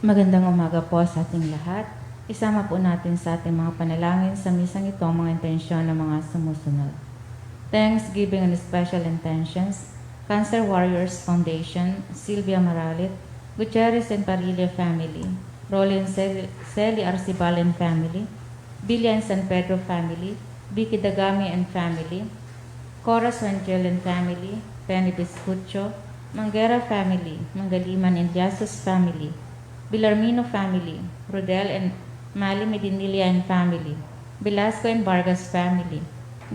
Magandang umaga po sa ating lahat. Isama po natin sa ating mga panalangin sa misang ito ang mga intensyon ng mga sumusunod. Thanksgiving and special intentions, Cancer Warriors Foundation, Sylvia Maralit, Gutierrez and Parilla family, Rolly and Celi Arcibal and family, Villa and San Pedro family, Vicky Dagami and family, Cora Rangel and family, Penny Biscucho, Manguera family, Mangaliman and Jesus family, Villarmino family, Rodel and Mali Medinilla and family, Velasco and Vargas family,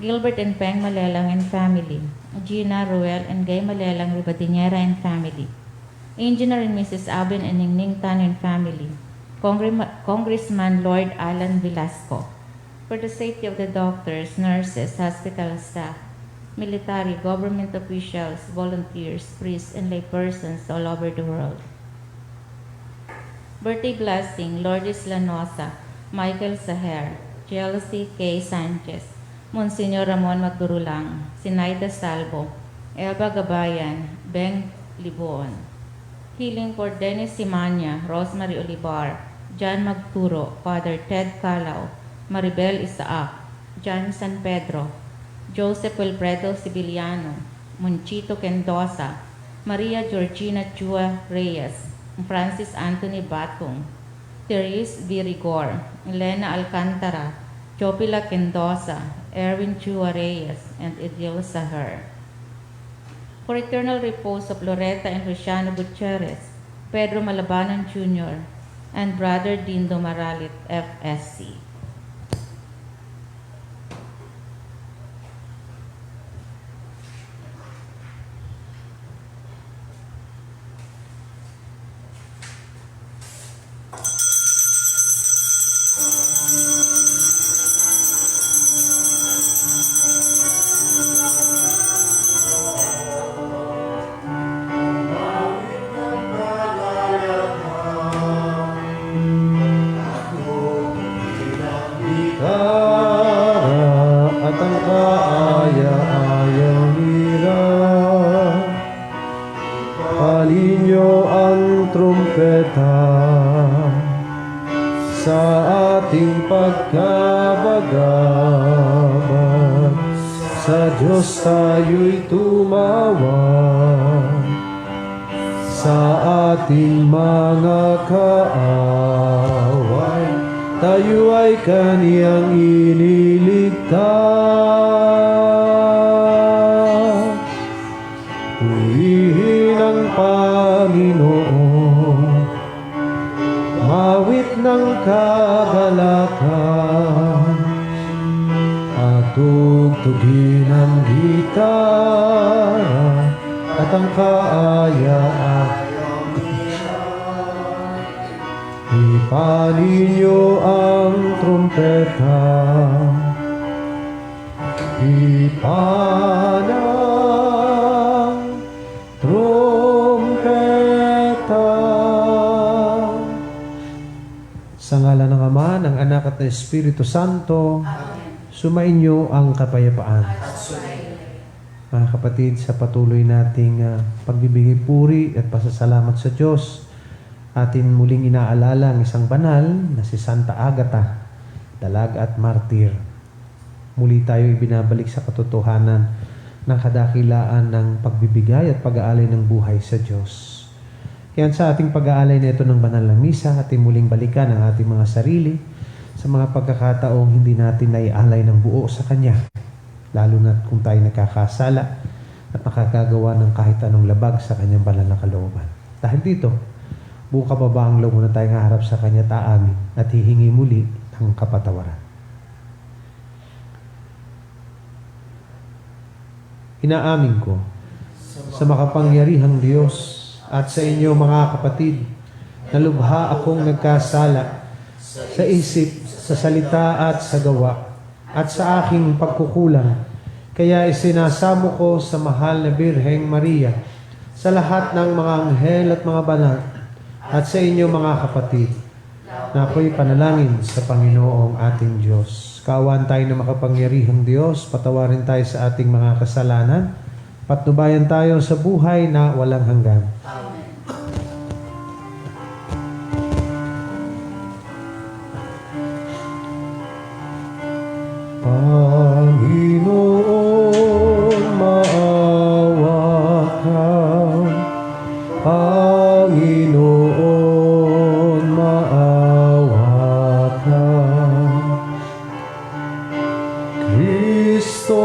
Gilbert and Peng Malelang and family, Gina, Ruel and Gay Malelang Ribadinera and family, Engineer and Mrs. Abin and Ningning Tan and family, Congressman Lord Alan Velasco, for the safety of the doctors, nurses, hospital staff, military, government officials, volunteers, priests, and laypersons all over the world. Birthday blessing, Lourdes Lanosa, Michael Saher, Chelsea K. Sanchez, Monsignor Ramon Magdurulang, Sinaida Salvo, Elba Gabayan, Beng Libon. Healing for Dennis Simanya, Rosemary Olivar, John Magturo, Father Ted Calao, Maribel Isaac, John San Pedro, Joseph Wilfredo Sibiliano, Monchito Kendosa, Maria Georgina Chua Reyes, Francis Anthony Batong, Therese V. Rigor, Elena Alcantara, Jopila Kendosa, Erwin Chua Reyes, and Edil Sahar. For eternal repose of Loretta and Luciano Gutierrez, Pedro Malabanan Jr., and Brother Dindo Maralit, FSC. Sa ating pagkabagabag, sa Diyos tayo'y tumawag. Sa ating mga kaaway, tayo ay Kaniyang iniligtas. Purihin ang Panginoon, mawit ng kagalakan, at tugtugin ang gitara at ang kaayaan. Ipaninyo ang trumpeta, ipanang trumpeta. Sa ngalan ng Ama, ng Anak at ng Espiritu Santo, sumainyo ang kapayapaan. Mga kapatid, sa patuloy nating pagbibigay puri at pasasalamat sa Diyos, atin muling inaalala ang isang banal na si Santa Agata, dalaga at martir. Muli tayo ibinabalik sa katotohanan ng kadakilaan ng pagbibigay at pag-aalay ng buhay sa Diyos. Kaya sa ating pag-aalay na ito ng banal na misa, ating muling balikan ang ating mga sarili sa mga pagkakataong hindi natin naialay ng buo sa Kanya, lalo na kung tayo nakakasala at nakakagawa ng kahit anong labag sa Kanyang banal na kalooban. Dahil dito, buo kababaang loob na tayo harap sa Kanya taamin at hihingi muli ng kapatawaran. Inaamin ko sa makapangyarihang Diyos at sa inyo mga kapatid, na lubha akong nagkasala sa isip, sa salita at sa gawa, at sa aking pagkukulang. Kaya isinasamo ko sa mahal na Birheng Maria, sa lahat ng mga anghel at mga banal, at sa inyo mga kapatid, na ako'y panalangin sa Panginoong ating Diyos. Kaawaan tayo ng makapangyarihang Diyos, patawarin tayo sa ating mga kasalanan, patnubayan tayo sa buhay na walang hanggan. Amen. Panginoon, maawa ka. Panginoon, maawa ka. Kristo,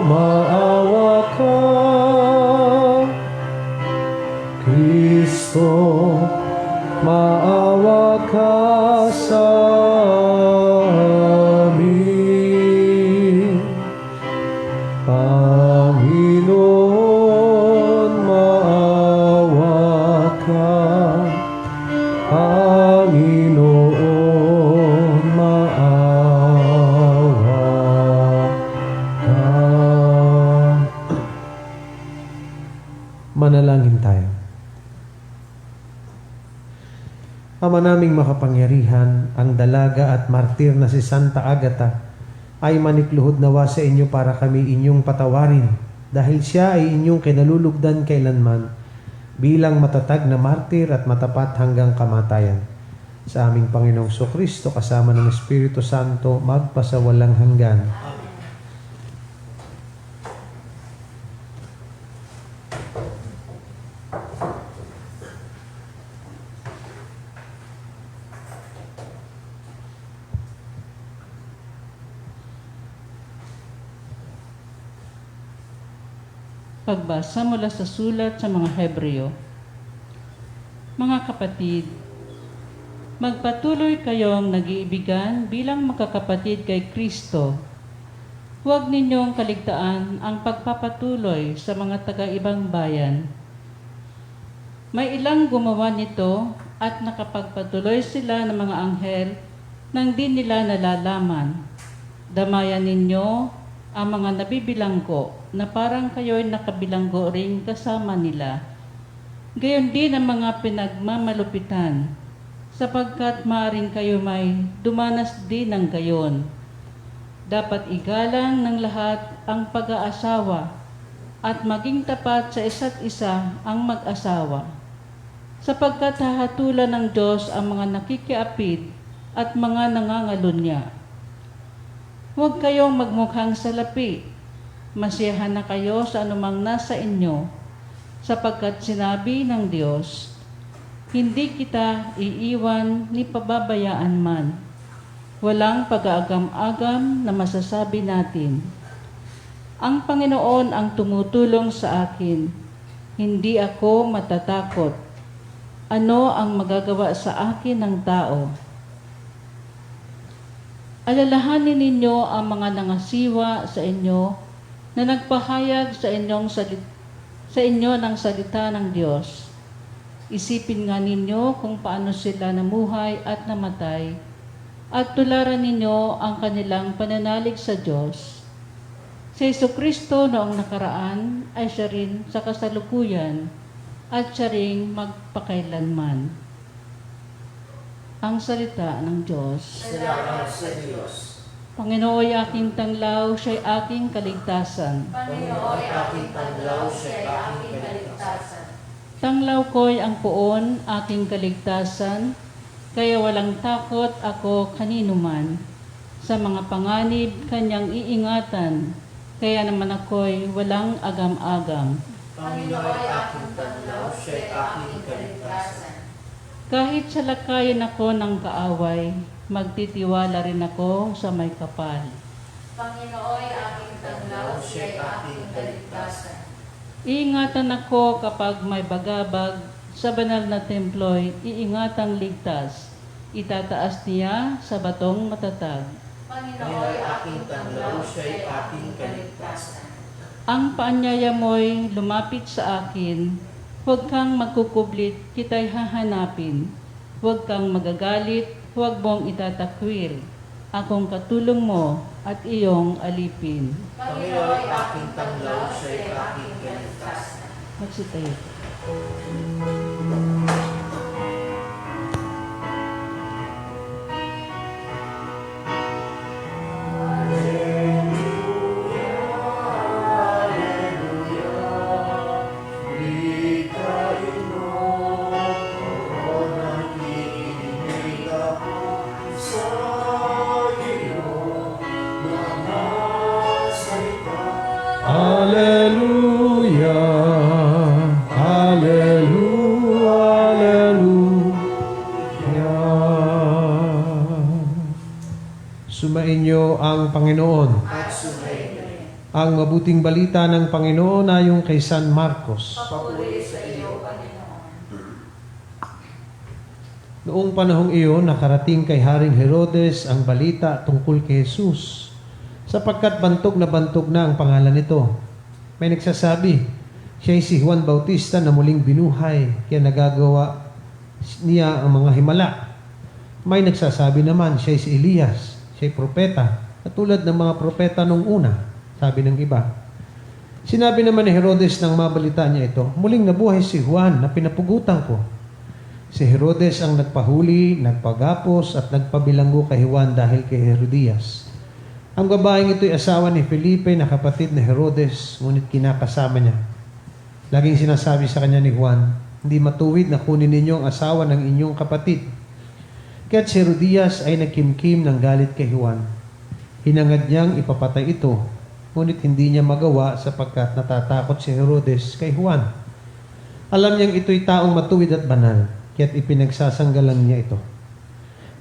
maawa ka. Kristo, maawa ka sa amin. Panginoon, maawa ka. Panginoon, maawa ka. Manalangin tayo. Ama naming makapangyarihan, ang dalaga at martir na si Santa Agata ay manikluhod nawa sa inyo para kami inyong patawarin dahil siya ay inyong kinalulugdan kailanman bilang matatag na martir at matapat hanggang kamatayan. Sa aming Panginoong Kristo kasama ng Espiritu Santo magpasawalang hanggan. Pagbasa mula sa sulat sa mga Hebreo. Mga kapatid, magpatuloy kayong nag-iibigan bilang magkakapatid kay Kristo. Huwag ninyong kaligtaan ang pagpapatuloy sa mga taga-ibang bayan. May ilang gumawa nito at nakapagpatuloy sila ng mga anghel nang di nila nalalaman. Damayan ninyo ang mga nabibilanggo na parang kayo'y nakabilanggo ring kasama nila. Gayon din ang mga pinagmamalupitan, sapagkat maaring kayo may dumanas din ng gayon. Dapat igalang ng lahat ang pag-aasawa at maging tapat sa isa't isa ang mag-asawa. Sapagkat hahatulan ng Diyos ang mga nakikiapid at mga nangangalunya. Huwag kayong magmukhang salapi. Masiyahan na kayo sa anumang nasa inyo, sapagkat sinabi ng Diyos, hindi kita iiwan ni pababayaan man. Walang pag-aagam-agam na masasabi natin. Ang Panginoon ang tumutulong sa akin. Hindi ako matatakot. Ano ang magagawa sa akin ng tao? Alalahanin ninyo ang mga nangasiwa sa inyo na nagpahayag sa inyo ng salita ng Diyos. Isipin nga ninyo kung paano sila namuhay at namatay, at tularan ninyo ang kanilang pananalig sa Diyos. Si Jesucristo noong nakaraan ay siya rin sa kasalukuyan at siya rin magpakailanman. Ang salita ng Diyos. Salamat sa Diyos. Panginooy aking tanglaw, siya'y aking kaligtasan. Panginoon, aking tanglaw, siya'y aking kaligtasan. Tanglaw ko'y ang poon, aking kaligtasan, kaya walang takot ako kanino man. Sa mga panganib, kanyang iingatan, kaya naman ako'y walang agam-agam. Panginoon, aking tanglaw, siya'y aking kaligtasan. Kahit sa lakayan ako ng kaaway, magtitiwala rin ako sa may kapal. Panginoon, aking tanglaw, siya'y aking kaligtasan. Iingatan ako kapag may bagabag, sa banal na templo'y iingatang ligtas. Itataas niya sa batong matatag. Panginoon, aking tanglaw, siya'y aking kaligtasan. Ang paanyaya mo'y lumapit sa akin. Huwag kang magkukublit, kita'y hahanapin. Huwag kang magagalit, huwag mong itatakwil. Akong katulong mo at iyong alipin. Panginoon, aking tanglaw, siya'y aking kaligtasan. Magsitayo. Sa iyo, Panginoon. at sumainyo. Ang mabuting balita ng Panginoon ayon kay San Marcos. Papuri sa iyo, Panginoon. Noong panahong iyon, nakarating kay Haring Herodes ang balita tungkol kay Jesus, sapagkat bantog na ang pangalan nito. May nagsasabi, siya si Juan Bautista na muling binuhay, kaya nagagawa niya ang mga himala. May nagsasabi naman, siya si Elias, siya propeta, katulad ng mga propeta nung una, sabi ng iba. Sinabi naman ni Herodes nang mabalita niya ito, muling nabuhay si Juan na pinapugutan ko. Si Herodes ang nagpahuli, nagpagapos at nagpabilanggo kay Juan dahil kay Herodias. Ang babaeng ito'y asawa ni Felipe na kapatid ni Herodes, ngunit kinakasama niya. Laging sinasabi sa kanya ni Juan, hindi matuwid na kunin ninyo ang asawa ng inyong kapatid. Kaya't si Herodias ay nagkimkim ng galit kay Juan. Hinangad niyang ipapatay ito, ngunit hindi niya magawa sapagkat natatakot si Herodes kay Juan. Alam niyang ito'y taong matuwid at banal, kaya't ipinagsasanggalang niya ito.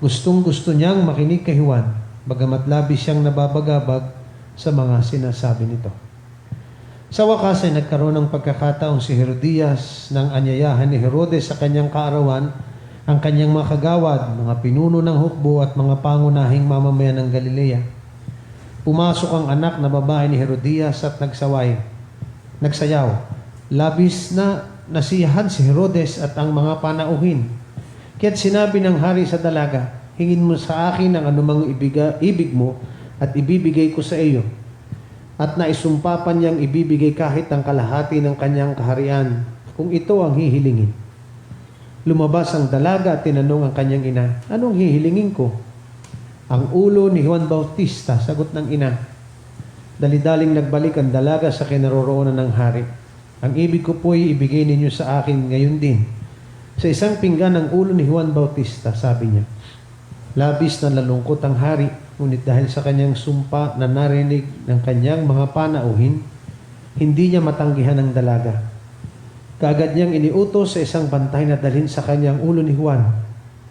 Gustong-gusto niyang makinig kay Juan, bagamat labis siyang nababagabag sa mga sinasabi nito. Sa wakas ay nagkaroon ng pagkakataong si Herodias nang anyayahan ni Herodes sa kanyang kaarawan ang kanyang mga kagawad, mga pinuno ng hukbo at mga pangunahing mamamayan ng Galilea. Pumasok ang anak na babae ni Herodias at nagsayaw. Labis na nasiyahan si Herodes at ang mga panauhin. Kaya't sinabi ng hari sa dalaga, hingin mo sa akin ang anumang ibig mo at ibibigay ko sa iyo. At naisumpa pa niyang ibibigay kahit ang kalahati ng kanyang kaharian kung ito ang hihilingin. Lumabas ang dalaga at tinanong ang kanyang ina, anong hihilingin ko? Ang ulo ni Juan Bautista, sagot ng ina. Dali-daling nagbalik ang dalaga sa kinaroroonan ng hari. Ang ibig ko po'y ibigay ninyo sa akin ngayon din. Sa isang pinggan ng ulo ni Juan Bautista, sabi niya. Labis na nalungkot ang hari, ngunit dahil sa kanyang sumpa na narinig ng kanyang mga panauhin, hindi niya matanggihan ang dalaga. Kaagad niyang iniutos sa isang bantay na dalhin sa kanyang ulo ni Juan.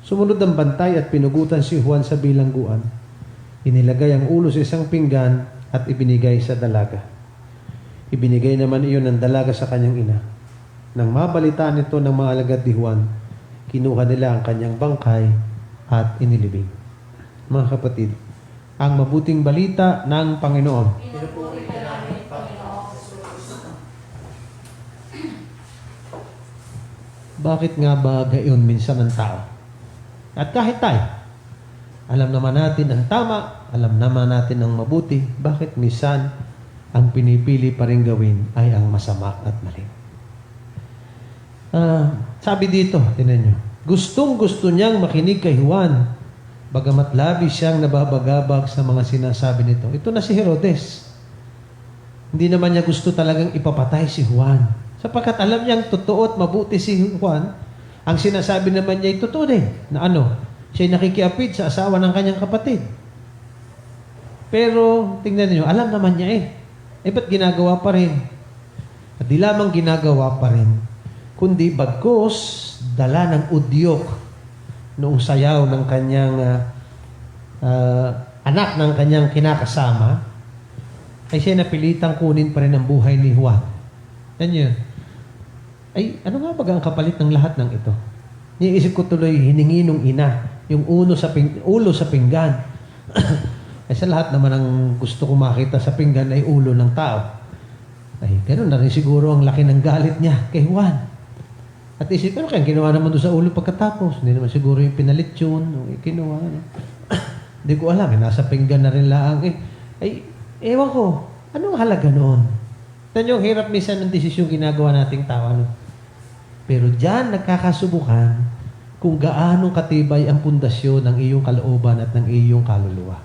Sumunod ang bantay at pinugutan si Juan sa bilangguan. Inilagay ang ulo sa isang pinggan at ibinigay sa dalaga. Ibinigay naman iyon ng dalaga sa kanyang ina. Nang mabalitaan ito ng mga alagad ni Juan, kinuha nila ang kanyang bangkay at inilibing. Mga kapatid, ang mabuting balita ng Panginoon. Pinupuri ka namin, Panginoong Jesus. Bakit nga ba gayon minsan ng tao? At kahit tayo, alam naman natin ang tama, alam naman natin ang mabuti, bakit minsan ang pinipili pa rin gawin ay ang masama at mali? Sabi dito, tinan nyo, gustong-gusto niyang makinig kay Juan, bagamat labis siyang nababagabag sa mga sinasabi nito. Ito na si Herodes. Hindi naman niya gusto talagang ipapatay si Juan. Sapagkat alam niyang totoo at mabuti si Juan, ang sinasabi naman niya ay totoo din. Na siya'y nakikiapid sa asawa ng kanyang kapatid. Pero, tingnan niyo, alam naman niya ba't ginagawa pa rin? At di lamang ginagawa pa rin, kundi bagkos, dala ng udyok noong sayaw ng kanyang anak ng kanyang kinakasama, ay siya napilitang kunin pa rin ang buhay ni Juan. Yan yun. Ay, ano nga ba ang kapalit ng lahat ng ito? Niisip ko tuloy, hiningi nung ina, yung ulo sa pinggan. Ay sa lahat naman ang gusto ko makita sa pinggan ay ulo ng tao. Ay, ganoon na rin siguro ang laki ng galit niya kay Juan. At isip, pero kaya ginawa naman doon sa ulo pagkatapos. Hindi naman siguro yung pinalit yun, o kinuha. Hindi ko alam, nasa pinggan na rin lang. Ay, ewan ko, anong halaga noon? Yan yung hirap minsan ng desisyon ginagawa nating tao. Pero diyan nagkakasubukan kung gaano katibay ang pundasyon ng iyong kalooban at ng iyong kaluluwa.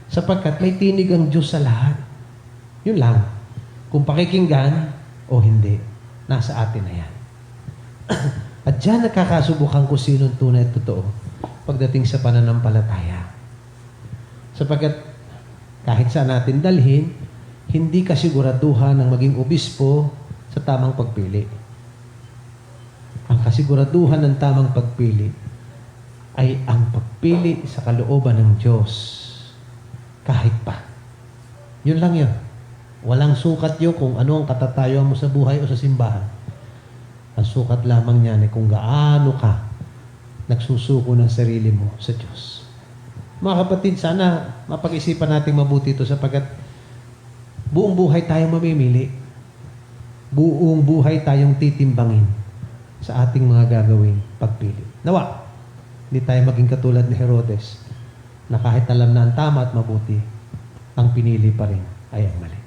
Sapagkat may tinig ang Diyos sa lahat. Yun lang. Kung pakikinggan o hindi, nasa atin na yan. At diyan nagkakasubukan kung sino tunay at totoo pagdating sa pananampalataya. Sapagkat kahit saan natin dalhin, hindi kasiguraduhan ng maging obispo sa tamang pagpili. Ang kasiguraduhan ng tamang pagpili ay ang pagpili sa kalooban ng Diyos. Kahit pa. Yun lang yun. Walang sukat yun kung ano ang katatayuan mo sa buhay o sa simbahan. Ang sukat lamang niyan ay kung gaano ka nagsusuko ng sarili mo sa Diyos. Mga kapatid, sana mapag-isipan natin mabuti ito sapagkat buong buhay tayong mamimili. Buong buhay tayong titimbangin sa ating mga gagawing pagpili. Nawa, hindi tayo maging katulad ni Herodes na kahit alam na ang tama at mabuti, ang pinili pa rin ay ang mali.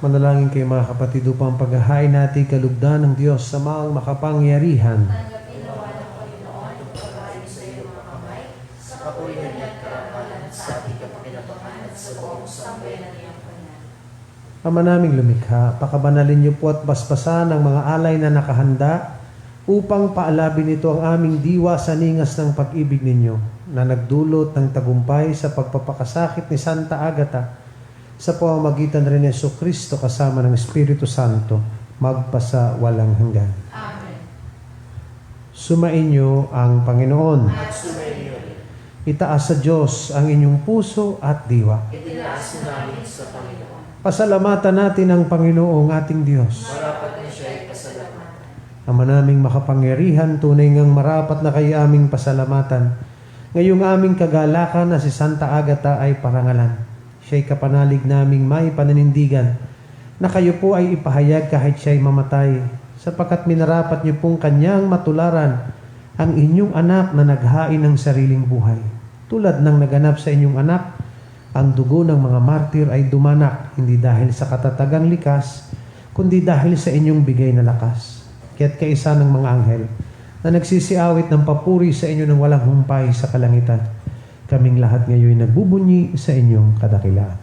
Manalangin kayo mga kapatid upang paghahain natin kalugdan ng Diyos sa mga makapangyarihan. Tanggapin nawa ng Panginoon ang pagkain sa iyong mga kamay, sa kapurihan at karangalan sa ating kapakinabangan at sa buong sambayanan niyang banal. Ama naming lumikha, pakabanalin niyo po at basbasan ang mga alay na nakahanda upang paalabin ito ang aming diwa sa ningas ng pag-ibig ninyo na nagdulot ng tagumpay sa pagpapakasakit ni Santa Agata sa pamamagitan rin ni Jesucristo kasama ng Espiritu Santo, magpasa walang hanggan. Amen. Sumainyo ang Panginoon. At sumainyo rin. Itaas sa Diyos ang inyong puso at diwa. Itinaas namin sa Panginoon. Pasalamatan natin ang Panginoong ating Diyos. Marapat na siya ay pasalamatan. Ama naming makapangyarihan, tunay ngang marapat na kayo aming pasalamatan. Ngayong aming kagalakan na si Santa Agata ay parangalan. Siya'y kapanalig naming may pananindigan na kayo po ay ipahayag kahit siya'y mamatay, sapagkat minarapat niyo pong kanyang matularan ang inyong anak na naghain ng sariling buhay. Tulad ng naganap sa inyong anak, ang dugo ng mga martir ay dumanak, hindi dahil sa katatagang likas, kundi dahil sa inyong bigay na lakas. Kaya't kaisa ng mga anghel na nagsisiawit ng papuri sa inyo ng walang humpay sa kalangitan, kaming lahat ngayon nagbubunyi sa inyong kadakilaan.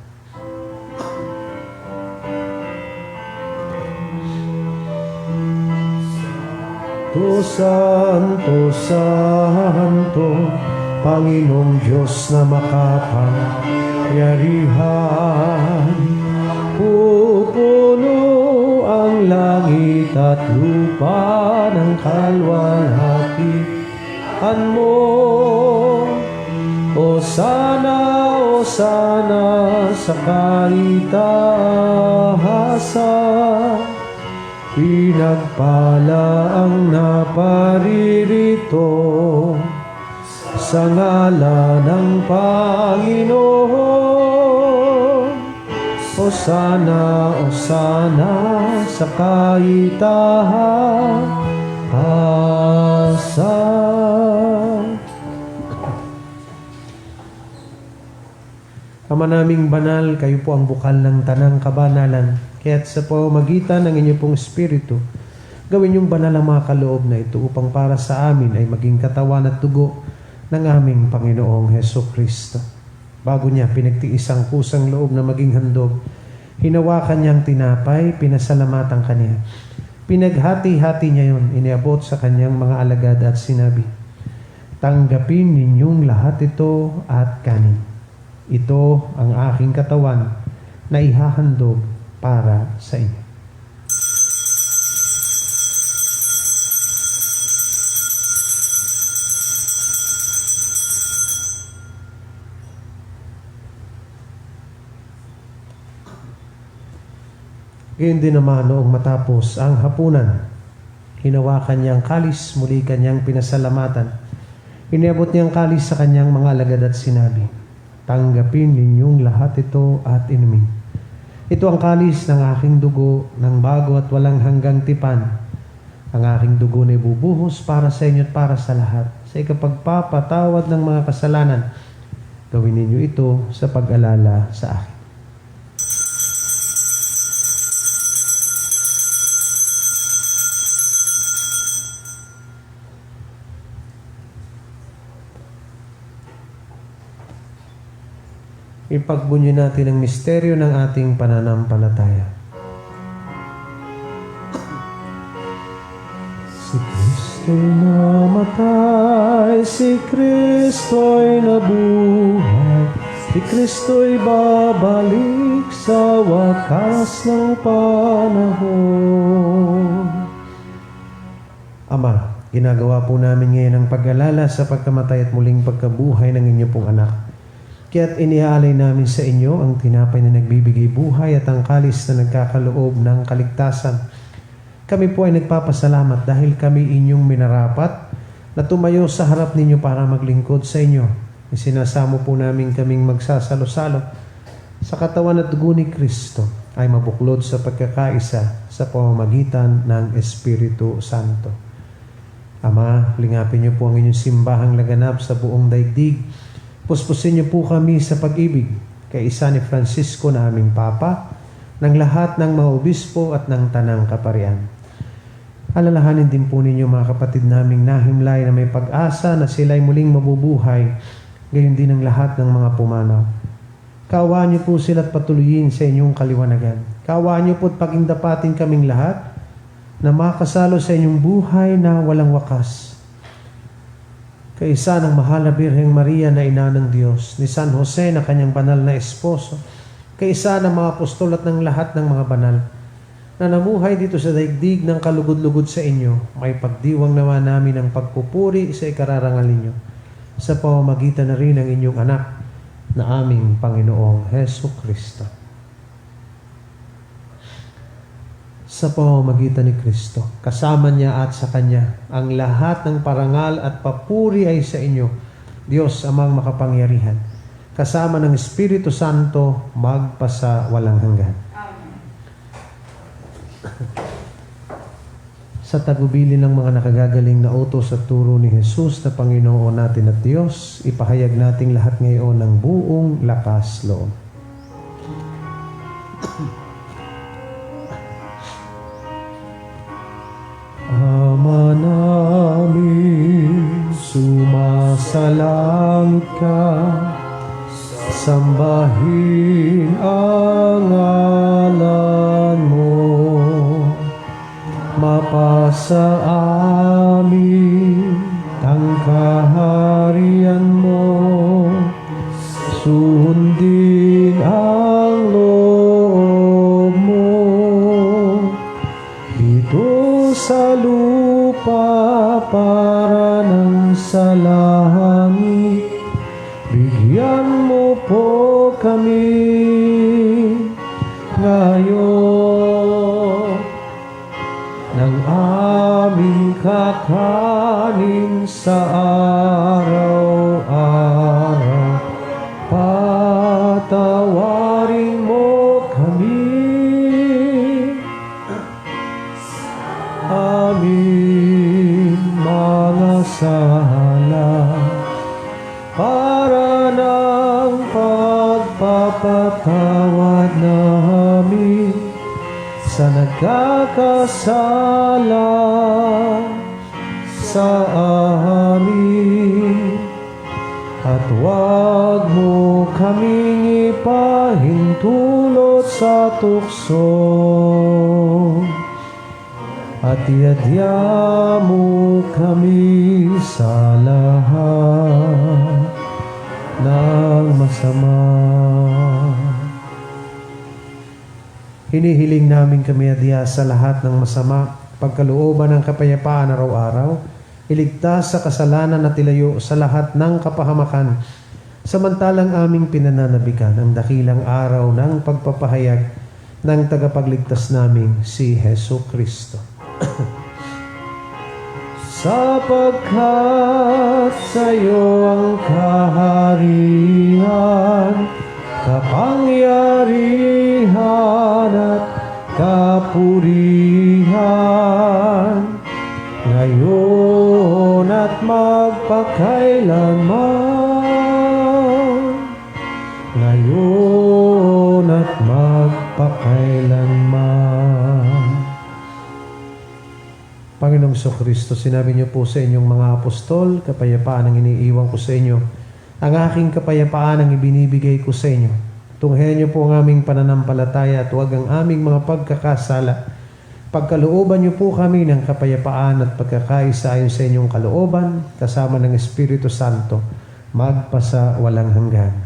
Santo, Santo, Panginoong Diyos na makapangyarihan, pupuno ang langit at lupa ng kalwalhatian mo. Hosana, Hosana sa kaitaasan, pinagpala ang naparirito sa ngalan ng Panginoon. Hosana, Hosana sa kaitaasan. Ama naming banal, kayo po ang bukal ng tanang kabanalan. Kaya't sa pamamagitan ng inyong pong Espiritu, gawin yung banal ang mga kaloob na ito upang para sa amin ay maging katawan at dugo ng aming Panginoong Jesucristo. Bago niya pinagtiis ang kusang loob na maging handog, hinawakan niyang tinapay, pinasalamatan kaniya. Pinaghati-hati niya yun, iniabot sa kanyang mga alagad at sinabi, Tanggapin ninyong lahat ito at kanin. Ito ang aking katawan na ihahandog para sa inyo. Gayon din naman noong matapos ang hapunan, hinawakan niya ang kalis, muli kanyang pinasalamatan. Iniabot niya ang kalis sa kanyang mga alagad at sinabi, tanggapin ninyong lahat ito at inumin. Ito ang kalis ng aking dugo, ng bago at walang hanggang tipan. Ang aking dugo na ibubuhos para sa inyo at para sa lahat, sa ikapagpapatawad ng mga kasalanan. Gawin ninyo ito sa pag-alala sa akin. Ipagbunyi natin ang misteryo ng ating pananampalataya. Si Kristo'y namatay, si Kristo'y nabuhay, si Kristo'y babalik sa wakas ng panahon. Ama, ginagawa po namin ngayon ang pag-alala sa pagkamatay at muling pagkabuhay ng inyong pong anak. Kaya't iniaalay namin sa inyo ang tinapay na nagbibigay buhay at ang kalis na nagkakaloob ng kaligtasan. Kami po ay nagpapasalamat dahil kami inyong minarapat na tumayo sa harap ninyo para maglingkod sa inyo. Isinasamo po namin kaming magsasalo-salo sa katawan at dugo ni Kristo ay mabuklod sa pagkakaisa sa pamamagitan ng Espiritu Santo. Ama, lingapin niyo po ang inyong simbahang laganap sa buong daigdig. Puspusin niyo po kami sa pag-ibig kay isa ni Francisco na aming Papa, ng lahat ng mga obispo at ng tanang kaparian. Alalahanin din po ninyo mga kapatid naming nahimlay na may pag-asa na sila'y muling mabubuhay, gayon din ang lahat ng mga pumanaw. Kaawaan niyo po sila at patuloyin sa inyong kaliwanagan. Kaawaan niyo po at pagindapatin kaming lahat na makasalo sa inyong buhay na walang wakas. Kaisa ng mahal na Birheng Maria na ina ng Diyos, ni San Jose na kanyang banal na esposo, kaisa ng mga apostol at ng lahat ng mga banal, na namuhay dito sa daigdig ng kalugod-lugod sa inyo, may pagdiwang naman namin ang pagpupuri sa ikararangal ninyo, sa pamamagitan na rin ng inyong anak na aming Panginoong Hesus Kristo. Sa pamamagitan ni Kristo, kasama niya at sa Kanya, ang lahat ng parangal at papuri ay sa inyo, Diyos amang makapangyarihan, kasama ng Espiritu Santo, magpasa walang hanggan. Sa tagubilin ng mga nakagagaling na utos at turo ni Jesus na Panginoon natin at Diyos, ipahayag nating lahat ngayon ng buong lakas loob. Ama namin, sumasalangit ka, sambahin ang ngalan mo, mapasa amin ang kaharian mo, sundin ang loob mo, dito sa lupa para ng sa langit. Bigyan mo po kami ngayon ng aming kakanin sa araw-araw. Patawarin mo kami aming mga sala, para ng pagpapatawad namin sa nagkakasala sa amin. At huwag mo kaming ipahintulot sa tukso, at iadya mo kami sa lahat ng masama. Hinihiling namin kami adya sa lahat ng masama, pagkalooban ng kapayapaan araw-araw, iligtas sa kasalanan at ilayo sa lahat ng kapahamakan, samantalang aming pinananabikan ang dakilang araw ng pagpapahayag ng tagapagligtas naming si Hesu Kristo. Sapagkat sa iyo ang kaharian, kapangyarihan at kapurihan, ngayon at magpakailanman, ngayon at magpakailanman. Panginoong Kristo, sinabi niyo po sa inyong mga apostol, kapayapaan ang iniiwan ko sa inyo. Ang aking kapayapaan ang ibinibigay ko sa inyo. Tunghayan niyo po ang aming pananampalataya at huwag ang aming mga pagkakasala. Pagkalooban niyo po kami ng kapayapaan at pagkakaisa ayon sa inyong kalooban, kasama ng Espiritu Santo, magpasa walang hanggan.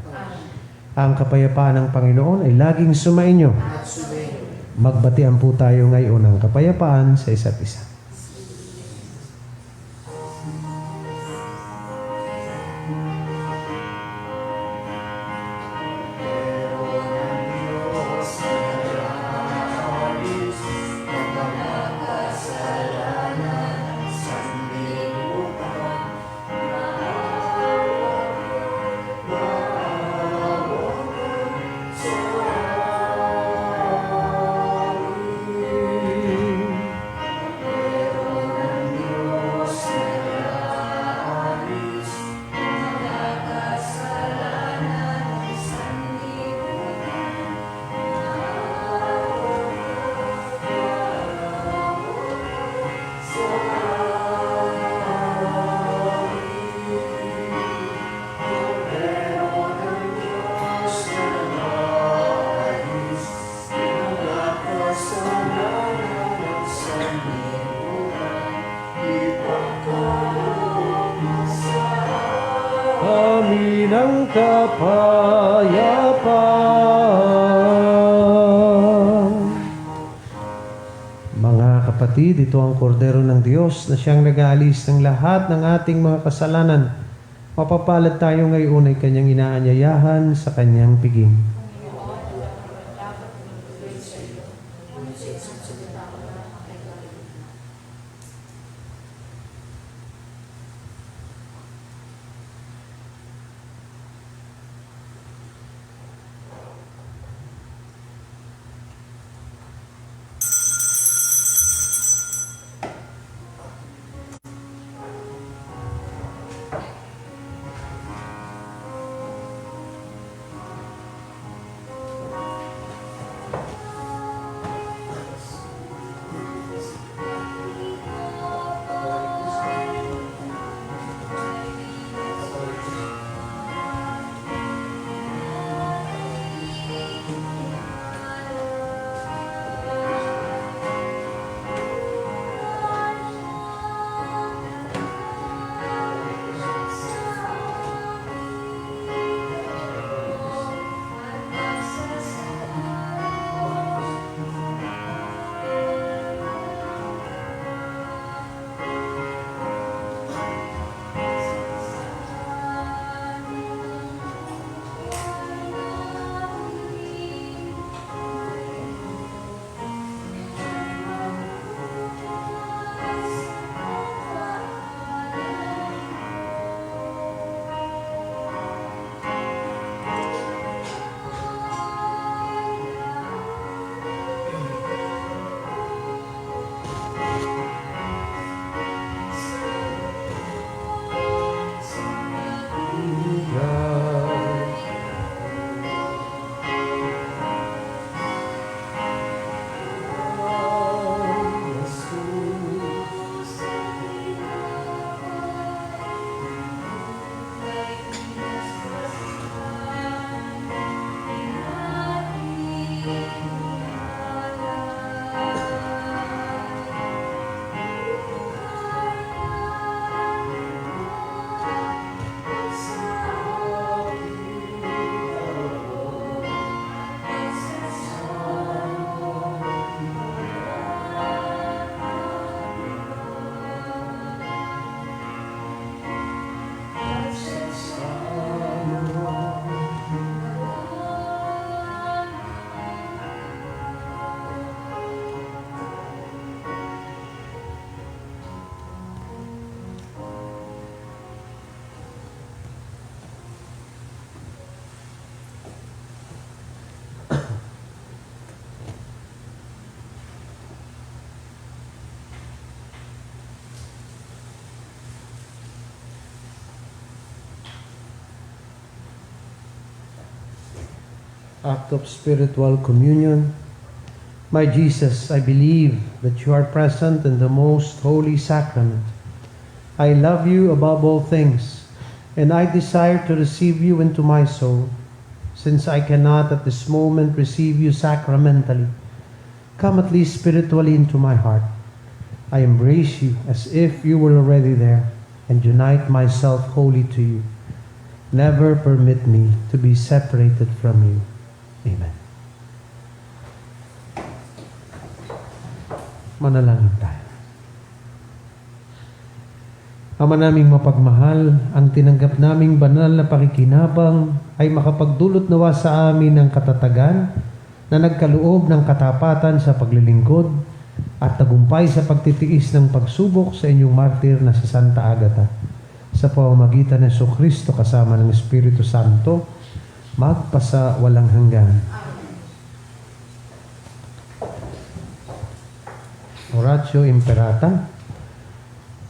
Ang kapayapaan ng Panginoon ay laging sumainyo. Magbatian po tayo ngayon ng kapayapaan sa isa't isa. Amin ang kapayapaan. Mga kapatid, ito ang kordero ng Diyos na siyang nag-aalis ng lahat ng ating mga kasalanan. Mapapalad tayo ngayon ay kanyang inaanyayahan sa kanyang piging. act of spiritual communion. My Jesus, I believe that you are present in the most holy sacrament. I love you above all things, and I desire to receive you into my soul. Since I cannot at this moment receive you sacramentally, come at least spiritually into my heart. I embrace you as if you were already there, and unite myself wholly to you. Never permit me to be separated from you. Amen. Manalangin tayo. Ama naming mapagmahal, ang tinanggap naming banal na pakikinabang ay makapagdulot nawa sa amin ng katatagan na nagkaloob ng katapatan sa paglilingkod at tagumpay sa pagtitiis ng pagsubok sa inyong martir na si Santa Agata. Sa pamamagitan ng Jesucristo kasama ng Espiritu Santo, magpasa walang hanggan. Oratio Imperata.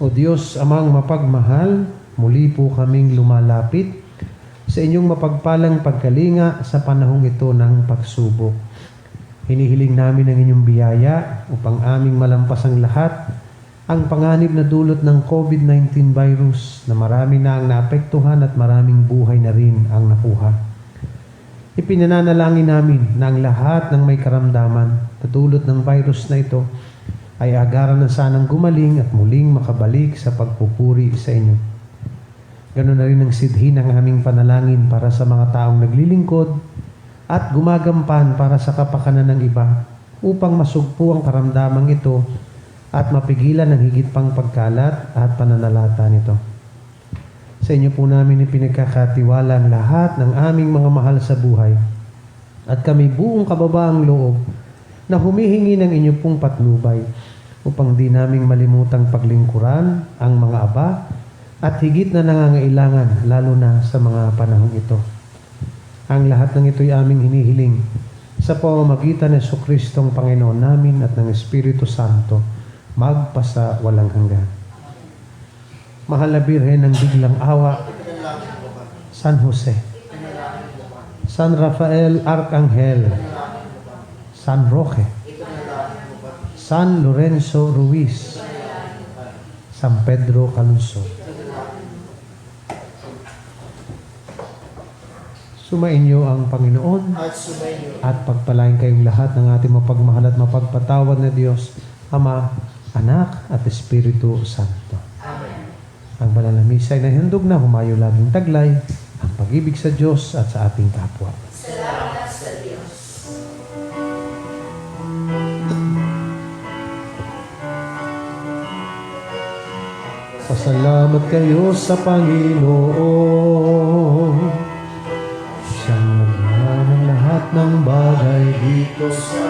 O Diyos, amang mapagmahal, muli po kaming lumalapit sa inyong mapagpalang pagkalinga sa panahong ito ng pagsubok. Hinihiling namin ang inyong biyaya upang aming malampas ang lahat ang panganib na dulot ng COVID-19 virus na marami na ang naapektuhan at maraming buhay na rin ang nakuha. Ipinananalangin namin na ang lahat ng may karamdaman na dulot ng virus na ito ay agaran na sanang gumaling at muling makabalik sa pagpupuri sa inyo. Ganoon na rin ang sidhin ng aming panalangin para sa mga taong naglilingkod at gumagampan para sa kapakanan ng iba upang masugpo ang karamdamang ito at mapigilan ang higit pang pagkalat at pananalata nito. Sa inyo po namin ipinagkakatiwala ang lahat ng aming mga mahal sa buhay at kami buong kababaang loob na humihingi ng inyo pong patnubay upang di naming malimutang paglingkuran ang mga aba at higit na nangangailangan lalo na sa mga panahong ito. Ang lahat ng ito'y aming hinihiling sa pamamagitan ng Jesucristong Panginoon namin at ng Espiritu Santo, magpasa walang hanggan. Mahal na Birhen ng Biglang Awa, San Jose, San Rafael Arcangel, San Roque, San Lorenzo Ruiz, San Pedro Calungsod. Sumainyo ang Panginoon at pagpalain kayong lahat ng ating mapagmahal at mapagpatawad na Diyos, Ama, Anak at Espiritu Santo. Amen. Ang banal na misa ay nahandog na, humayo laging taglay ang pag-ibig sa Diyos at sa ating kapwa. Salamat sa Diyos. Pasalamat kayo sa Panginoon. Siyang naglaman ng lahat ng bagay dito sa